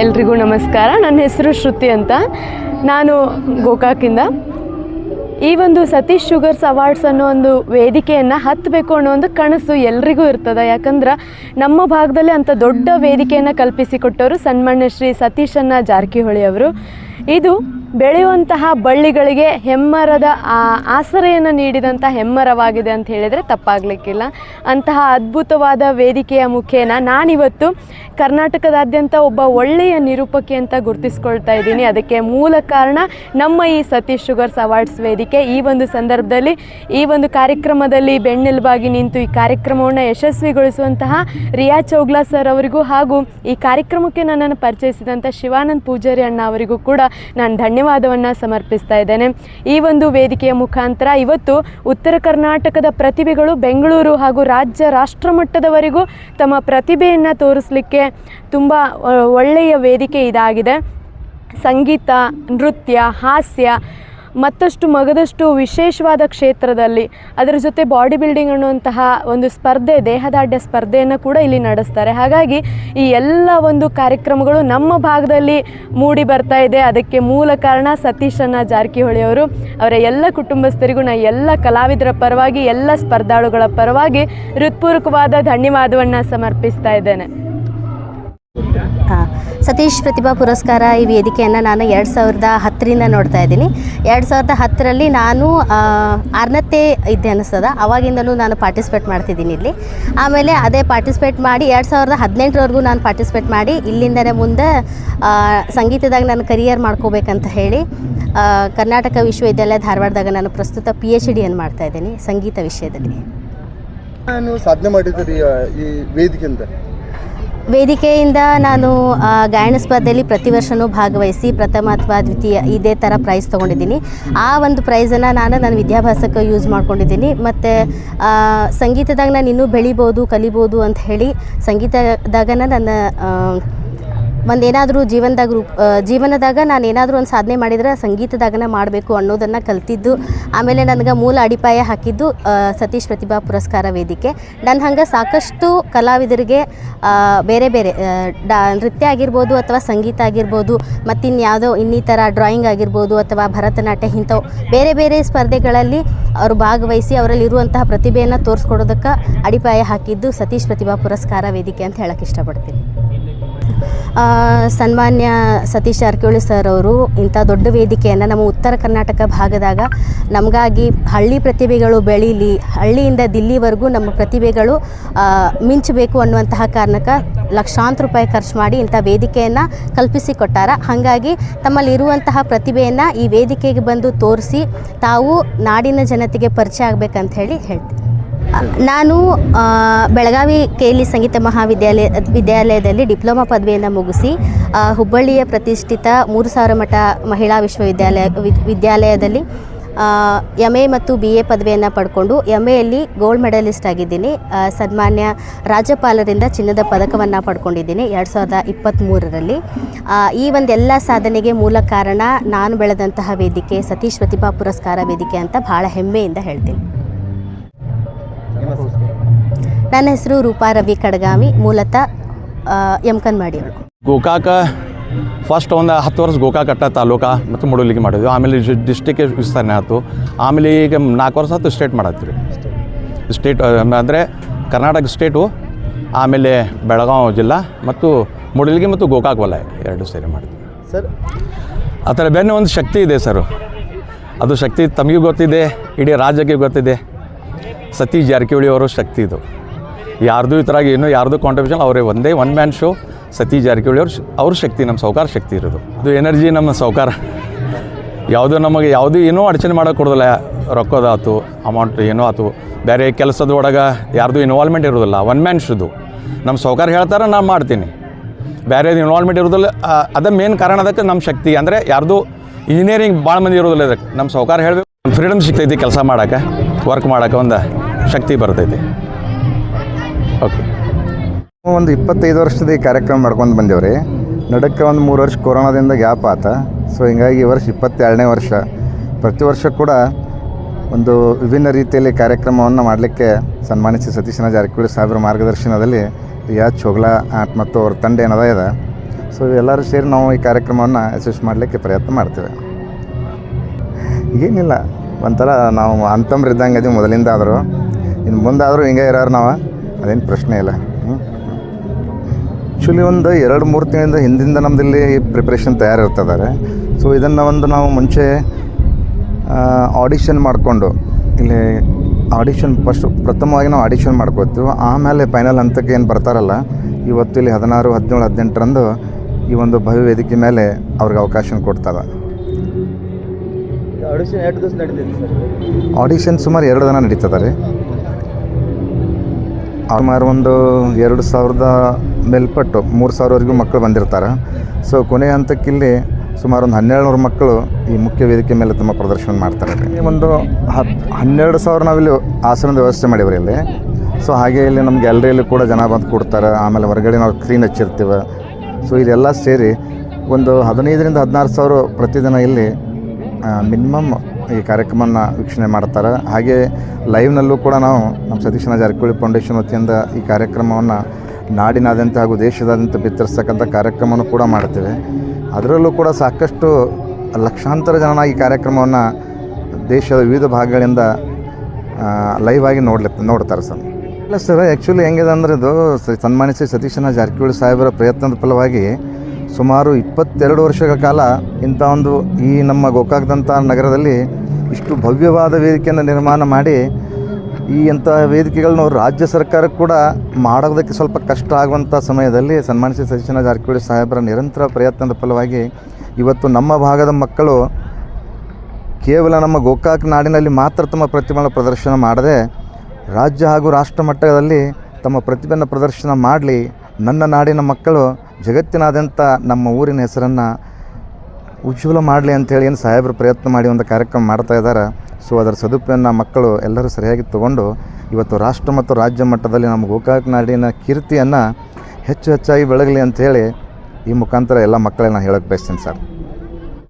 ಎಲ್ರಿಗೂ ನಮಸ್ಕಾರ. ನನ್ನ ಹೆಸರು ಶ್ರುತಿ ಅಂತ. ನಾನು ಗೋಕಾಕಿಂದ. ಈ ಒಂದು ಸತೀಶ್ ಶುಗರ್ಸ್ ಅವಾರ್ಡ್ಸ್ ಅನ್ನೋ ಒಂದು ವೇದಿಕೆಯನ್ನು ಹತ್ತಬೇಕು ಅನ್ನೋ ಒಂದು ಕನಸು ಎಲ್ರಿಗೂ ಇರ್ತದೆ. ಯಾಕಂದ್ರೆ ನಮ್ಮ ಭಾಗದಲ್ಲಿ ಅಂಥ ದೊಡ್ಡ ವೇದಿಕೆಯನ್ನು ಕಲ್ಪಿಸಿಕೊಟ್ಟವರು ಸನ್ಮಾನ್ಯ ಶ್ರೀ ಸತೀಶಣ್ಣ ಜಾರಕಿಹೊಳಿ ಅವರು. ಇದು ಬೆಳೆಯುವಂತಹ ಬಳ್ಳಿಗಳಿಗೆ ಹೆಮ್ಮರದ ಆಸರೆಯನ್ನು ನೀಡಿದಂಥ ಹೆಮ್ಮರವಾಗಿದೆ ಅಂತ ಹೇಳಿದರೆ ತಪ್ಪಾಗಲಿಕ್ಕಿಲ್ಲ. ಅಂತಹ ಅದ್ಭುತವಾದ ವೇದಿಕೆಯ ಮುಖೇನ ನಾನಿವತ್ತು ಕರ್ನಾಟಕದಾದ್ಯಂತ ಒಬ್ಬ ಒಳ್ಳೆಯ ನಿರೂಪಕಿ ಅಂತ ಗುರುತಿಸ್ಕೊಳ್ತಾ ಇದ್ದೀನಿ. ಅದಕ್ಕೆ ಮೂಲ ಕಾರಣ ನಮ್ಮ ಈ ಸತೀಶ್ ಶುಗರ್ಸ್ ಅವಾರ್ಡ್ಸ್ ವೇದಿಕೆ. ಈ ಒಂದು ಸಂದರ್ಭದಲ್ಲಿ ಈ ಒಂದು ಕಾರ್ಯಕ್ರಮದಲ್ಲಿ ಬೆನ್ನೆಲುಬಾಗಿ ನಿಂತು ಈ ಕಾರ್ಯಕ್ರಮವನ್ನು ಯಶಸ್ವಿಗೊಳಿಸುವಂತಹ ರಿಯಾ ಚೌಗ್ಲಾ ಸರ್ ಅವರಿಗೂ ಹಾಗೂ ಈ ಕಾರ್ಯಕ್ರಮಕ್ಕೆ ನನ್ನನ್ನು ಪರಿಚಯಿಸಿದಂಥ ಶಿವಾನಂದ್ ಪೂಜಾರಿ ಅಣ್ಣ ಅವರಿಗೂ ಕೂಡ ನಾನು ಧನ್ಯವಾದವನ್ನು ಸಮರ್ಪಿಸ್ತಾ ಇದ್ದೇನೆ. ಈ ಒಂದು ವೇದಿಕೆಯ ಮುಖಾಂತರ ಇವತ್ತು ಉತ್ತರ ಕರ್ನಾಟಕದ ಪ್ರತಿಭೆಗಳು ಬೆಂಗಳೂರು ಹಾಗೂ ರಾಷ್ಟ್ರ ಮಟ್ಟದವರೆಗೂ ತಮ್ಮ ಪ್ರತಿಭೆಯನ್ನು ತೋರಿಸಲಿಕ್ಕೆ ತುಂಬ ಒಳ್ಳೆಯ ವೇದಿಕೆ ಇದಾಗಿದೆ. ಸಂಗೀತ, ನೃತ್ಯ, ಹಾಸ್ಯ ಮತ್ತಷ್ಟು ಮಗದಷ್ಟು ವಿಶೇಷವಾದ ಕ್ಷೇತ್ರದಲ್ಲಿ ಅದರ ಜೊತೆ ಬಾಡಿ ಬಿಲ್ಡಿಂಗ್ ಅನ್ನುವಂತಹ ಒಂದು ಸ್ಪರ್ಧೆ, ದೇಹದಾಢ್ಯ ಸ್ಪರ್ಧೆಯನ್ನು ಕೂಡ ಇಲ್ಲಿ ನಡೆಸ್ತಾರೆ. ಹಾಗಾಗಿ ಈ ಎಲ್ಲ ಒಂದು ಕಾರ್ಯಕ್ರಮಗಳು ನಮ್ಮ ಭಾಗದಲ್ಲಿ ಮೂಡಿ ಬರ್ತಾ ಇದೆ. ಅದಕ್ಕೆ ಮೂಲ ಕಾರಣ ಸತೀಶಣ್ಣ ಜಾರಕಿಹೊಳಿ ಅವರು. ಅವರ ಎಲ್ಲ ಕುಟುಂಬಸ್ಥರಿಗೂ ನಾನು ಎಲ್ಲ ಕಲಾವಿದರ ಪರವಾಗಿ, ಎಲ್ಲ ಸ್ಪರ್ಧಾಳುಗಳ ಪರವಾಗಿ ಹೃತ್ಪೂರ್ವಕವಾದ ಧನ್ಯವಾದವನ್ನು ಸಮರ್ಪಿಸ್ತಾ ಇದ್ದೇನೆ. ಸತೀಶ್ ಪ್ರತಿಭಾ ಪುರಸ್ಕಾರ ಈ ವೇದಿಕೆಯನ್ನು ನಾನು 2010ರಿಂದ ನೋಡ್ತಾ ಇದ್ದೀನಿ. 2010ರಲ್ಲಿ ನಾನು 6ನೇ ಇದ್ದೆ ಅನ್ನಿಸ್ತದ. ಅವಾಗಿಂದಲೂ ನಾನು ಪಾರ್ಟಿಸಿಪೇಟ್ ಮಾಡ್ತಿದ್ದೀನಿ ಇಲ್ಲಿ. ಆಮೇಲೆ ಅದೇ ಪಾರ್ಟಿಸಿಪೇಟ್ ಮಾಡಿ 2018ರವರೆಗೂ ನಾನು ಪಾರ್ಟಿಸಿಪೇಟ್ ಮಾಡಿ ಇಲ್ಲಿಂದನೇ ಮುಂದೆ ಸಂಗೀತದಾಗ ನಾನು ಕರಿಯರ್ ಮಾಡ್ಕೋಬೇಕಂತ ಹೇಳಿ ಕರ್ನಾಟಕ ವಿಶ್ವವಿದ್ಯಾಲಯ ಧಾರವಾಡದಾಗ ನಾನು ಪ್ರಸ್ತುತ PhD ಮಾಡ್ತಾಯಿದ್ದೀನಿ ಸಂಗೀತ ವಿಷಯದಲ್ಲಿ. ನಾನು ಸಾಧನೆ ಮಾಡಿದ್ದೀರಿ ಈ ವೇದಿಕೆಯಿಂದ ನಾನು ಗಾಯನ ಸ್ಪರ್ಧೆಯಲ್ಲಿ ಪ್ರತಿ ವರ್ಷವೂ ಭಾಗವಹಿಸಿ ಪ್ರಥಮ ಅಥವಾ ದ್ವಿತೀಯ ಇದೇ ಥರ ಪ್ರೈಸ್ ತೊಗೊಂಡಿದ್ದೀನಿ. ಆ ಒಂದು ಪ್ರೈಸನ್ನು ನನ್ನ ವಿದ್ಯಾಭ್ಯಾಸಕ್ಕೆ ಯೂಸ್ ಮಾಡ್ಕೊಂಡಿದ್ದೀನಿ. ಮತ್ತು ಸಂಗೀತದಾಗ ನಾನು ಇನ್ನೂ ಬೆಳಿಬೋದು, ಕಲಿಬೋದು ಅಂತ ಹೇಳಿ ಸಂಗೀತದಾಗ ನನ್ನ ಒಂದೇನಾದರೂ ಜೀವನದಾಗ ನಾನು ಏನಾದರೂ ಒಂದು ಸಾಧನೆ ಮಾಡಿದರೆ ಸಂಗೀತದಾಗನ ಮಾಡಬೇಕು ಅನ್ನೋದನ್ನು ಕಲ್ತಿದ್ದು. ಆಮೇಲೆ ನನಗೆ ಮೂಲ ಅಡಿಪಾಯ ಹಾಕಿದ್ದು ಸತೀಶ್ ಪ್ರತಿಭಾ ಪುರಸ್ಕಾರ ವೇದಿಕೆ. ನನ್ನ ಹಂಗೆ ಸಾಕಷ್ಟು ಕಲಾವಿದರಿಗೆ ಬೇರೆ ಬೇರೆ ನೃತ್ಯ ಆಗಿರ್ಬೋದು ಅಥವಾ ಸಂಗೀತ ಆಗಿರ್ಬೋದು, ಮತ್ತಿನ್ಯಾವುದೋ ಇನ್ನಿತರ ಡ್ರಾಯಿಂಗ್ ಆಗಿರ್ಬೋದು ಅಥವಾ ಭರತನಾಟ್ಯ, ಇಂಥವು ಬೇರೆ ಬೇರೆ ಸ್ಪರ್ಧೆಗಳಲ್ಲಿ ಅವರು ಭಾಗವಹಿಸಿ ಅವರಲ್ಲಿರುವಂತಹ ಪ್ರತಿಭೆಯನ್ನು ತೋರಿಸ್ಕೊಡೋದಕ್ಕೆ ಅಡಿಪಾಯ ಹಾಕಿದ್ದು ಸತೀಶ್ ಪ್ರತಿಭಾ ಪುರಸ್ಕಾರ ವೇದಿಕೆ ಅಂತ ಹೇಳಕ್ಕೆ ಇಷ್ಟಪಡ್ತೀನಿ. ಸನ್ಮಾನ್ಯ ಸತೀಶ್ ಜಾರಕಿಹೊಳಿ ಸರ್ ಅವರು ಇಂಥ ದೊಡ್ಡ ವೇದಿಕೆಯನ್ನು ನಮ್ಮ ಉತ್ತರ ಕರ್ನಾಟಕ ಭಾಗದಾಗ ನಮಗಾಗಿ ಹಳ್ಳಿ ಪ್ರತಿಭೆಗಳು ಬೆಳೀಲಿ, ಹಳ್ಳಿಯಿಂದ ದಿಲ್ಲಿವರೆಗೂ ನಮ್ಮ ಪ್ರತಿಭೆಗಳು ಮಿಂಚಬೇಕು ಅನ್ನುವಂತಹ ಕಾರಣಕ್ಕೆ ಲಕ್ಷಾಂತರ ರೂಪಾಯಿ ಖರ್ಚು ಮಾಡಿ ಇಂಥ ವೇದಿಕೆಯನ್ನು ಕಲ್ಪಿಸಿಕೊಟ್ಟಾರ. ಹಾಗಾಗಿ ತಮ್ಮಲ್ಲಿರುವಂತಹ ಪ್ರತಿಭೆಯನ್ನು ಈ ವೇದಿಕೆಗೆ ಬಂದು ತೋರಿಸಿ ತಾವು ನಾಡಿನ ಜನತೆಗೆ ಪರಿಚಯ ಆಗಬೇಕಂತ ಹೇಳ್ತೀನಿ. ನಾನು ಬೆಳಗಾವಿ KLE ಸಂಗೀತ ವಿದ್ಯಾಲಯದಲ್ಲಿ ಡಿಪ್ಲೊಮಾ ಪದವಿಯನ್ನು ಮುಗಿಸಿ ಹುಬ್ಬಳ್ಳಿಯ ಪ್ರತಿಷ್ಠಿತ 3000 ಮಠ ಮಹಿಳಾ ವಿದ್ಯಾಲಯದಲ್ಲಿ MA ಮತ್ತು BA ಪದವಿಯನ್ನು ಪಡ್ಕೊಂಡು MAಯಲ್ಲಿ ಗೋಲ್ಡ್ ಮೆಡಲಿಸ್ಟ್ ಆಗಿದ್ದೀನಿ. ಸನ್ಮಾನ್ಯ ರಾಜ್ಯಪಾಲರಿಂದ ಚಿನ್ನದ ಪದಕವನ್ನು ಪಡ್ಕೊಂಡಿದ್ದೀನಿ 2023ರಲ್ಲಿ. ಈ ಒಂದೆಲ್ಲ ಸಾಧನೆಗೆ ಮೂಲ ಕಾರಣ ನಾನು ಬೆಳೆದಂತಹ ವೇದಿಕೆ ಸತೀಶ್ ಪ್ರತಿಭಾ ಪುರಸ್ಕಾರ ವೇದಿಕೆ ಅಂತ ಭಾಳ ಹೆಮ್ಮೆಯಿಂದ ಹೇಳ್ತೀನಿ. ನನ್ನ ಹೆಸರು ರೂಪಾ ರವಿ ಕಡಗಾಮಿ, ಮೂಲತಃ ಯಮಕನ್ಮಾಡಿಯವಳು. ಗೋಕಾಕ ಫಸ್ಟ್ ಒಂದು 10 ವರ್ಷ ಗೋಕಾಕಟ್ಟ ತಾಲೂಕಾ ಮತ್ತು ಮುಡಲಿಗೆ ಮಾಡಿದ್ವಿ. ಆಮೇಲೆ ಡಿಸ್ಟಿಕ್ ವಿಸ್ತರಣೆ ಆಯಿತು. ಆಮೇಲೆ ಈಗ 4 ವರ್ಷ ಆಯ್ತು ಸ್ಟೇಟ್ ಮಾಡತ್ತೀವಿ. ಸ್ಟೇಟ್ ಅಂದರೆ ಕರ್ನಾಟಕ ಸ್ಟೇಟು, ಆಮೇಲೆ ಬೆಳಗಾವಿ ಜಿಲ್ಲಾ ಮತ್ತು ಮುಡಲಿಗೆ ಮತ್ತು ಗೋಕಾಕ್ ವಲಯ 2 ಸೇರಿ ಮಾಡಿದ್ವಿ ಸರ್. ಆ ಥರ ಬೇರೆ ಒಂದು ಶಕ್ತಿ ಇದೆ ಸರ್. ಅದು ಶಕ್ತಿ ತಮಗೂ ಗೊತ್ತಿದೆ, ಇಡೀ ರಾಜ್ಯಕ್ಕೆ ಗೊತ್ತಿದೆ. ಸತೀಶ್ ಜಾರಕಿಹೊಳಿ ಅವರ ಶಕ್ತಿ ಇದು. ಯಾರ್ದು ಈ ಥರ ಏನೋ ಯಾರ್ದು ಕಾಂಟ್ರಿಬ್ಯೂಷನ್ ಅವರೇ ಒಂದೇ one man show. Satish Jarkiholi ಅವ್ರ ಶಕ್ತಿ, ನಮ್ಮ ಸಾಹುಕಾರ ಶಕ್ತಿ ಇರೋದು. ಅದು ಎನರ್ಜಿ ನಮ್ಮ ಸಾಹುಕಾರ. ನಮಗೆ ಏನೋ ಅಡಚಣೆ ಮಾಡೋಕೆ ಕೊಡೋದಿಲ್ಲ. ರೊಕ್ಕದಾತು, ಅಮೌಂಟ್ ಏನೋ ಆಯ್ತು, ಬೇರೆ ಕೆಲಸದ ಒಳಗೆ ಯಾರ್ದು ಇನ್ವಾಲ್ವ್ಮೆಂಟ್ ಇರೋದಿಲ್ಲ. ಒನ್ ಮ್ಯಾನ್ ಶೋದು ನಮ್ಮ ಸಾಹುಕಾರ ಹೇಳ್ತಾರೆ, ನಾನು ಮಾಡ್ತೀನಿ. ಬೇರೆದು ಇನ್ವಾಲ್ವ್ಮೆಂಟ್ ಇರೋದಿಲ್ಲ. ಅದೇ ಮೇನ್ ಕಾರಣ ಅದಕ್ಕೆ ನಮ್ಮ ಶಕ್ತಿ. ಅಂದರೆ ಯಾರ್ದು ಇಂಜಿನಿಯರಿಂಗ್ ಭಾಳ ಮಂದಿ ಇರೋದಿಲ್ಲ. ಇದಕ್ಕೆ ನಮ್ಮ ಸಾಹುಕಾರ ಹೇಳಬೇಕು, ಫ್ರೀಡಮ್ ಸಿಗ್ತೈತಿ ಕೆಲಸ ಮಾಡೋಕ್ಕೆ, ವರ್ಕ್ ಮಾಡೋಕ್ಕೆ ಒಂದು ಶಕ್ತಿ ಬರ್ತೈತಿ. ಓಕೆ, ಒಂದು 25 ವರ್ಷದ ಈ ಕಾರ್ಯಕ್ರಮ ಮಾಡ್ಕೊಂಡು ಬಂದೇವ್ರಿ. ನಡಕ್ಕೆ ಒಂದು 3 ವರ್ಷ ಕೊರೋನಾದಿಂದ ಗ್ಯಾಪ್ ಆತ. ಸೊ ಹಿಂಗಾಗಿ ಈ ವರ್ಷ 22ನೇ ವರ್ಷ. ಪ್ರತಿ ವರ್ಷ ಕೂಡ ಒಂದು ವಿಭಿನ್ನ ರೀತಿಯಲ್ಲಿ ಕಾರ್ಯಕ್ರಮವನ್ನು ಮಾಡಲಿಕ್ಕೆ ಸನ್ಮಾನಿಸಿ ಸತೀಶಣ್ಣ ಜಾರಕಿಹೊಳಿ ಸಾಹೇಬ್ರ ಮಾರ್ಗದರ್ಶನದಲ್ಲಿ ರಿಯಾ ಚೌಗ್ಲಾ ಮತ್ತು ಅವ್ರ ತಂಡ ಏನದ ಸೊ ಎಲ್ಲರೂ ಸೇರಿ ನಾವು ಈ ಕಾರ್ಯಕ್ರಮವನ್ನು ಯಶಸ್ವಿ ಮಾಡಲಿಕ್ಕೆ ಪ್ರಯತ್ನ ಮಾಡ್ತೇವೆ. ಏನಿಲ್ಲ, ಒಂಥರ ನಾವು ಅಂತಮ್ರಿದ್ದಂಗೆ ಅದೀವಿ ಮೊದಲಿಂದ, ಆದರೂ ಇನ್ನು ಮುಂದಾದರೂ ಹಿಂಗೆ ಇರೋರು ನಾವು, ಅದೇನು ಪ್ರಶ್ನೆ ಇಲ್ಲ. ಆ್ಯಕ್ಚುಲಿ ಒಂದು 2-3 ತಿಂಗಳಿಂದ ಹಿಂದಿಂದ ನಮ್ಮದಿಲ್ಲಿ ಪ್ರಿಪ್ರೇಷನ್ ತಯಾರಿರ್ತದಾರೆ. ಸೊ ಇದನ್ನು ನಾವು ಮುಂಚೆ ಆಡಿಷನ್ ಮಾಡಿಕೊಂಡು ಇಲ್ಲಿ ಆಡಿಷನ್ ಪ್ರಥಮವಾಗಿ ನಾವು ಆಡಿಷನ್ ಮಾಡ್ಕೋತೀವಿ. ಆಮೇಲೆ ಫೈನಲ್ ಹಂತಕ್ಕೆ ಏನು ಬರ್ತಾರಲ್ಲ, ಇವತ್ತು ಇಲ್ಲಿ 16, 17, 18ರಂದು ಈ ಒಂದು ಭವ್ಯ ವೇದಿಕೆ ಮೇಲೆ ಅವ್ರಿಗೆ ಅವಕಾಶ ಕೊಡ್ತದೆ. ಆಡಿಷನ್ ಎಷ್ಟು ದಿವಸ ನಡೀತೈತೆ ಸರ್? ಆಡಿಷನ್ ಸುಮಾರು 2 ದಿನ ನಡೀತದೆ ರೀ. ಸುಮಾರು ಒಂದು 2,000 ಮೇಲ್ಪಟ್ಟು 3,000ವರೆಗೂ ಮಕ್ಕಳು ಬಂದಿರ್ತಾರೆ. ಸೊ ಕೊನೆಯ ಹಂತಕ್ಕಿಲ್ಲಿ ಸುಮಾರು ಒಂದು 1,200 ಮಕ್ಕಳು ಈ ಮುಖ್ಯ ವೇದಿಕೆ ಮೇಲೆ ತಮ್ಮ ಪ್ರದರ್ಶನ ಮಾಡ್ತಾರೆ ರೀ. ಒಂದು 12,000 ನಾವಿಲ್ಲಿ ಆಸನದ ವ್ಯವಸ್ಥೆ ಮಾಡೀವ್ರಿ ಇಲ್ಲಿ. ಸೊ ಹಾಗೆ ಇಲ್ಲಿ ನಮ್ಮ ಗ್ಯಾಲರಿಯಲ್ಲಿ ಕೂಡ ಜನ ಬಂದು ಕೊಡ್ತಾರೆ. ಆಮೇಲೆ ಹೊರಗಡೆ ನಾವು ಸ್ಕ್ರೀನ್ ಹಚ್ಚಿರ್ತೀವಿ. ಸೊ ಇದೆಲ್ಲ ಸೇರಿ ಒಂದು 15,000 ರಿಂದ 16,000 ಪ್ರತಿದಿನ ಇಲ್ಲಿ ಮಿನಿಮಮ್ ಈ ಕಾರ್ಯಕ್ರಮನ ವೀಕ್ಷಣೆ ಮಾಡ್ತಾರೆ. ಹಾಗೆ ಲೈವ್ನಲ್ಲೂ ಕೂಡ ನಾವು ನಮ್ಮ ಸತೀಶಣ್ಣ ಜಾರಕಿಹೊಳಿ ಫೌಂಡೇಶನ್ ವತಿಯಿಂದ ಈ ಕಾರ್ಯಕ್ರಮವನ್ನು ನಾಡಿನಾದ್ಯಂತ ಹಾಗೂ ದೇಶದಾದ್ಯಂತ ಬಿತ್ತರಿಸ್ತಕ್ಕಂಥ ಕಾರ್ಯಕ್ರಮವನ್ನು ಕೂಡ ಮಾಡ್ತೇವೆ. ಅದರಲ್ಲೂ ಕೂಡ ಸಾಕಷ್ಟು ಲಕ್ಷಾಂತರ ಜನ ಈ ಕಾರ್ಯಕ್ರಮವನ್ನು ದೇಶದ ವಿವಿಧ ಭಾಗಗಳಿಂದ ಲೈವ್ ಆಗಿ ನೋಡ್ತಾರೆ ಸರ್. ಇಲ್ಲ ಸರ್, ಆ್ಯಕ್ಚುಲಿ ಹೆಂಗಿದೆ ಅಂದರೆ ಇದು ಸನ್ಮಾನ್ಯ ಶ್ರೀ ಸತೀಶಣ್ಣ ಜಾರಕಿಹೊಳಿ ಸಾಹೇಬರ ಪ್ರಯತ್ನದ ಫಲವಾಗಿ ಸುಮಾರು 22 ವರ್ಷಗಳ ಕಾಲ ಇಂಥ ಒಂದು ಈ ನಮ್ಮ ಗೋಕಾಕದಂಥ ನಗರದಲ್ಲಿ ಇಷ್ಟು ಭವ್ಯವಾದ ವೇದಿಕೆಯನ್ನು ನಿರ್ಮಾಣ ಮಾಡಿ ಈ ಅಂಥ ವೇದಿಕೆಗಳನ್ನ ರಾಜ್ಯ ಸರ್ಕಾರಕ್ಕೆ ಕೂಡ ಮಾಡೋದಕ್ಕೆ ಸ್ವಲ್ಪ ಕಷ್ಟ ಆಗುವಂಥ ಸಮಯದಲ್ಲಿ ಸನ್ಮಾನ್ಯ ಶ್ರೀ ಸತೀಶಣ್ಣ ಜಾರಕಿಹೊಳಿ ಸಾಹೇಬರ ನಿರಂತರ ಪ್ರಯತ್ನದ ಫಲವಾಗಿ ಇವತ್ತು ನಮ್ಮ ಭಾಗದ ಮಕ್ಕಳು ಕೇವಲ ನಮ್ಮ ಗೋಕಾಕ್ ನಾಡಿನಲ್ಲಿ ಮಾತ್ರ ತಮ್ಮ ಪ್ರತಿಭೆಗಳ ಪ್ರದರ್ಶನ ಮಾಡದೆ ರಾಜ್ಯ ಹಾಗೂ ರಾಷ್ಟ್ರ ಮಟ್ಟದಲ್ಲಿ ತಮ್ಮ ಪ್ರತಿಭೆಯನ್ನು ಪ್ರದರ್ಶನ ಮಾಡಲಿ, ನನ್ನ ನಾಡಿನ ಮಕ್ಕಳು ಜಗತ್ತಿನಾದ್ಯಂತ ನಮ್ಮ ಊರಿನ ಹೆಸರನ್ನು ಉಜ್ವಲ ಮಾಡಲಿ ಅಂಥೇಳಿ ಏನು ಸಾಹೇಬರು ಪ್ರಯತ್ನ ಮಾಡಿ ಒಂದು ಕಾರ್ಯಕ್ರಮ ಮಾಡ್ತಾ ಇದ್ದಾರೆ. ಸೊ ಅದರ ಸದುಪಯೋಗವನ್ನು ಮಕ್ಕಳು ಎಲ್ಲರೂ ಸರಿಯಾಗಿ ತಗೊಂಡು ಇವತ್ತು ರಾಷ್ಟ್ರ ಮತ್ತು ರಾಜ್ಯ ಮಟ್ಟದಲ್ಲಿ ನಮ್ಮ ಗೋಕಾಕ್ ನಾಡಿನ ಕೀರ್ತಿಯನ್ನು ಹೆಚ್ಚಾಗಿ ಬೆಳಗಲಿ ಅಂಥೇಳಿ ಈ ಮುಖಾಂತರ ಎಲ್ಲ ಮಕ್ಕಳನ್ನ ಹೇಳೋಕ್ಕೆ ಬಯಸ್ತೀನಿ ಸರ್.